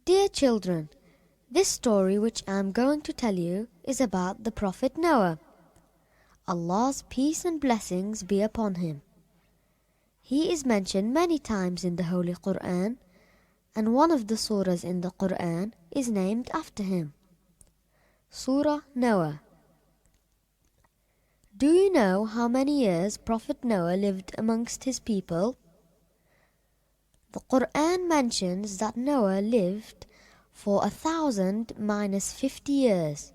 Dear children, this story which I am going to tell you is about the Prophet Noah. Allah's peace and blessings be upon him. He is mentioned many times in the Holy Quran, and one of the surahs in the Quran is named after him. Surah Noah. Do you know how many years Prophet Noah lived amongst his people? The Quran mentions that Noah lived for 1,000 minus 50 years.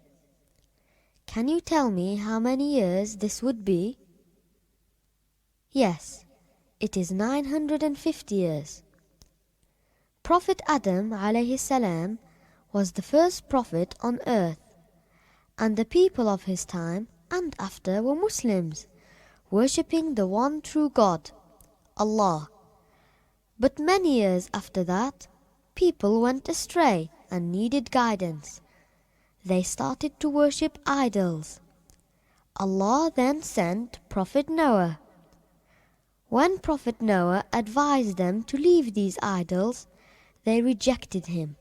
Can you tell me how many years this would be? Yes, it is 950 years. Prophet Adam alayhi salam was the first prophet on earth, and the people of his time and after were Muslims, worshipping the one true God, Allah. But many years after that, people went astray and needed guidance. They started to worship idols. Allah then sent Prophet Noah. When Prophet Noah advised them to leave these idols, they rejected him.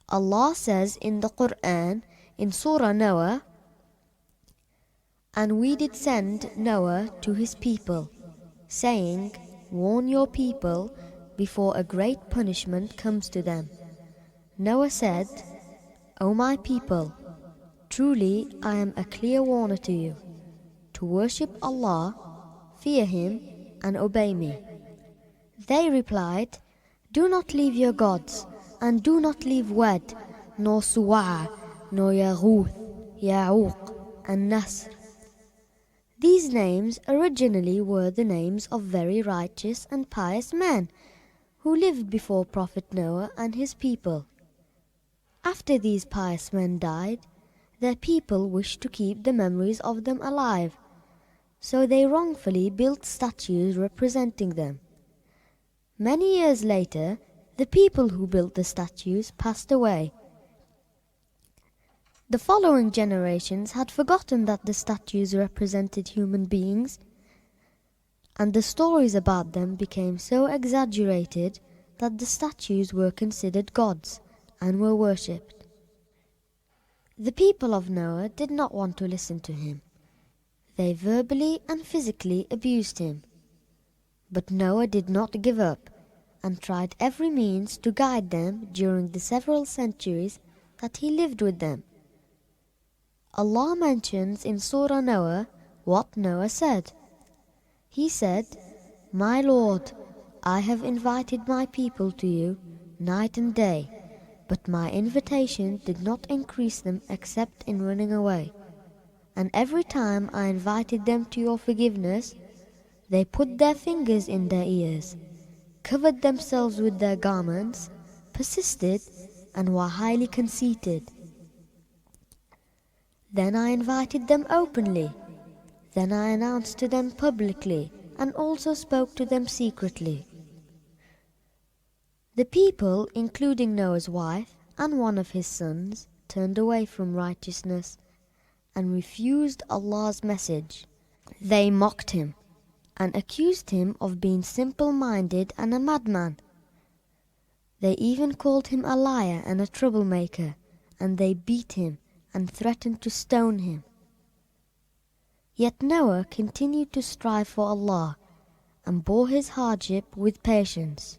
Allah says in the Quran, in Surah Noah, "And we did send Noah to his people, saying, Warn your people before a great punishment comes to them. Noah said, O my people, truly I am a clear warner to you, to worship Allah, fear Him, and obey me." They replied, "Do not leave your gods, and do not leave Wad, nor Suwa', nor Yaghuth, Ya'uq, and Nasr." These names originally were the names of very righteous and pious men who lived before Prophet Noah and his people. After these pious men died, their people wished to keep the memories of them alive, so they wrongfully built statues representing them. Many years later, the people who built the statues passed away. The following generations had forgotten that the statues represented human beings, and the stories about them became so exaggerated that the statues were considered gods and were worshipped. The people of Noah did not want to listen to him. They verbally and physically abused him. But Noah did not give up and tried every means to guide them during the several centuries that he lived with them. Allah mentions in Surah Noah what Noah said. He said, "My Lord, I have invited my people to you night and day, but my invitation did not increase them except in running away. And every time I invited them to your forgiveness, they put their fingers in their ears, covered themselves with their garments, persisted, and were highly conceited. Then I invited them openly. Then I announced to them publicly and also spoke to them secretly." The people, including Noah's wife and one of his sons, turned away from righteousness and refused Allah's message. They mocked him and accused him of being simple-minded and a madman. They even called him a liar and a troublemaker, and they beat him and threatened to stone him. Yet Noah continued to strive for Allah and bore his hardship with patience.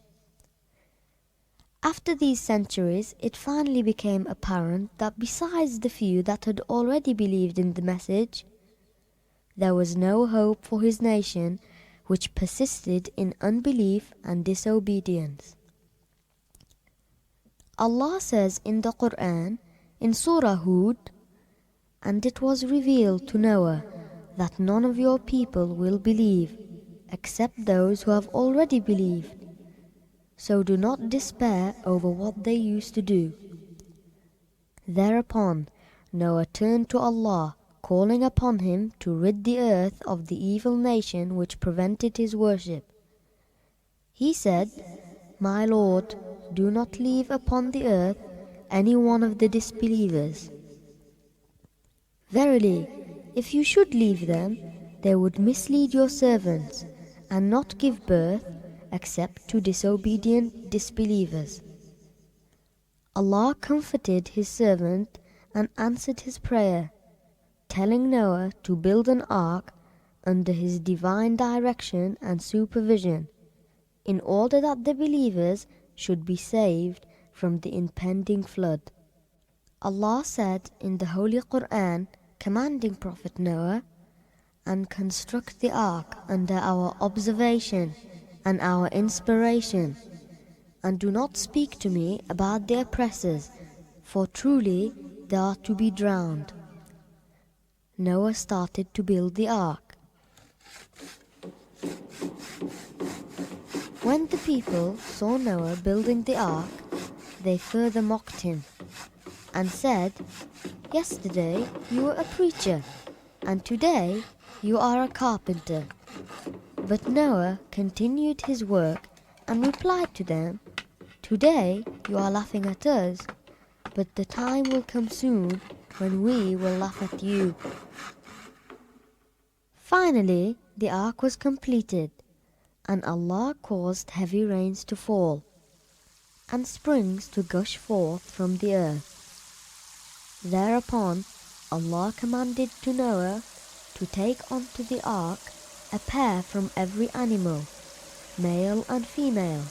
After these centuries, it finally became apparent that besides the few that had already believed in the message, there was no hope for his nation, which persisted in unbelief and disobedience. Allah says in the Quran, in Surah Hud, "And it was revealed to Noah that none of your people will believe, except those who have already believed. So do not despair over what they used to do." Thereupon Noah turned to Allah, calling upon Him to rid the earth of the evil nation which prevented His worship. He said, "My Lord, do not leave upon the earth any one of the disbelievers. Verily, if you should leave them, they would mislead your servants and not give birth except to disobedient disbelievers." Allah comforted his servant and answered his prayer, telling Noah to build an ark under his divine direction and supervision, in order that the believers should be saved from the impending flood. Allah said in the Holy Quran, commanding Prophet Noah, and construct the ark under our observation and our inspiration, and do not speak to me about the oppressors, for truly they are to be drowned. Noah started to build the ark. When the people saw Noah building the ark, they further mocked him and said, "Yesterday you were a preacher, and today you are a carpenter." But Noah continued his work and replied to them, "Today you are laughing at us, but the time will come soon when we will laugh at you." Finally, the ark was completed, and Allah caused heavy rains to fall, and springs to gush forth from the earth. Thereupon, Allah commanded to Noah to take onto the ark a pair from every animal, male and female,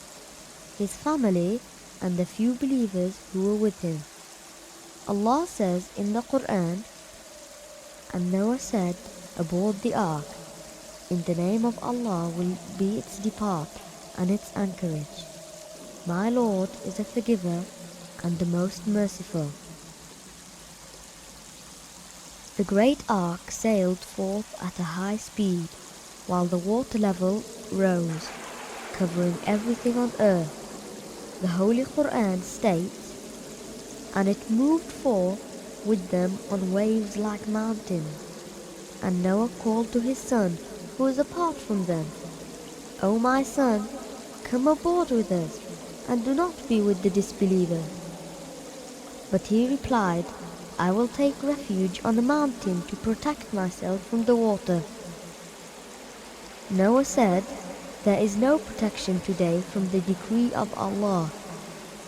his family and the few believers who were with him. Allah says in the Quran, "And Noah said aboard the ark, in the name of Allah will be its depart and its anchorage. My Lord is a forgiver and the most merciful." The great ark sailed forth at a high speed, while the water level rose, covering everything on earth. The Holy Quran states, "And it moved forth with them on waves like mountains. And Noah called to his son, who was apart from them, 'O my son, come aboard with us, and do not be with the disbelievers.' But he replied, 'I will take refuge on a mountain to protect myself from the water.' Noah said, 'There is no protection today from the decree of Allah,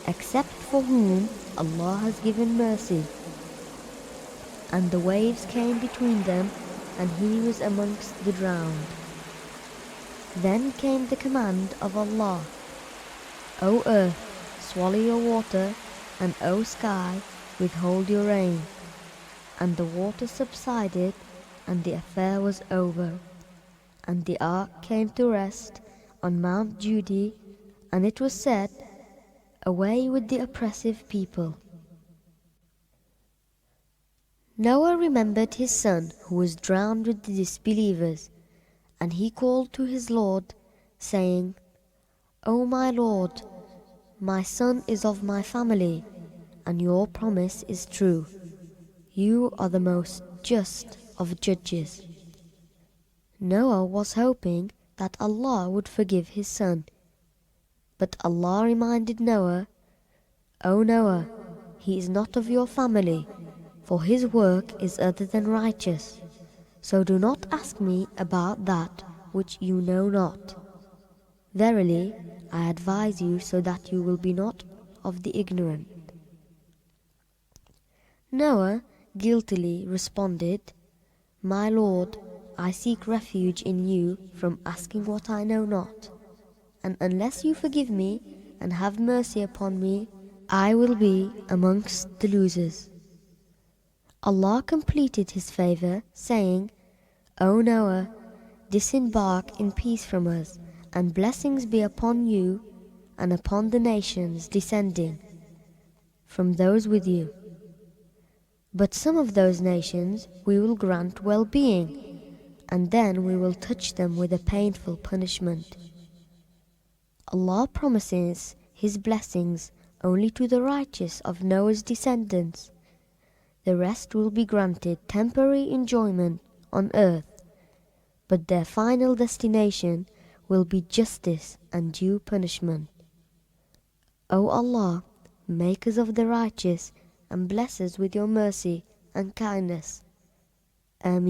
except for whom Allah has given mercy.' And the waves came between them, and he was amongst the drowned. Then came the command of Allah, 'O earth, swallow your water, and O sky, withhold your rain.' And the water subsided, and the affair was over. And the ark came to rest on Mount Judy, and it was said, 'Away with the oppressive people.'" Noah remembered his son who was drowned with the disbelievers, and he called to his Lord, saying, "O my Lord, my son is of my family, and your promise is true. You are the most just of judges." Noah was hoping that Allah would forgive his son. But Allah reminded Noah, "O Noah, he is not of your family, for his work is other than righteous. So do not ask me about that which you know not. Verily, I advise you so that you will be not of the ignorant." Noah guiltily responded, "My Lord, I seek refuge in you from asking what I know not, and unless you forgive me and have mercy upon me, I will be amongst the losers." Allah completed his favor, saying, "O Noah, disembark in peace from us, and blessings be upon you and upon the nations descending from those with you. But some of those nations we will grant well-being, and then we will touch them with a painful punishment." Allah promises his blessings only to the righteous of Noah's descendants. The rest will be granted temporary enjoyment on earth, but their final destination will be justice and due punishment. O Allah, make us of the righteous and bless us with your mercy and kindness. Ameen.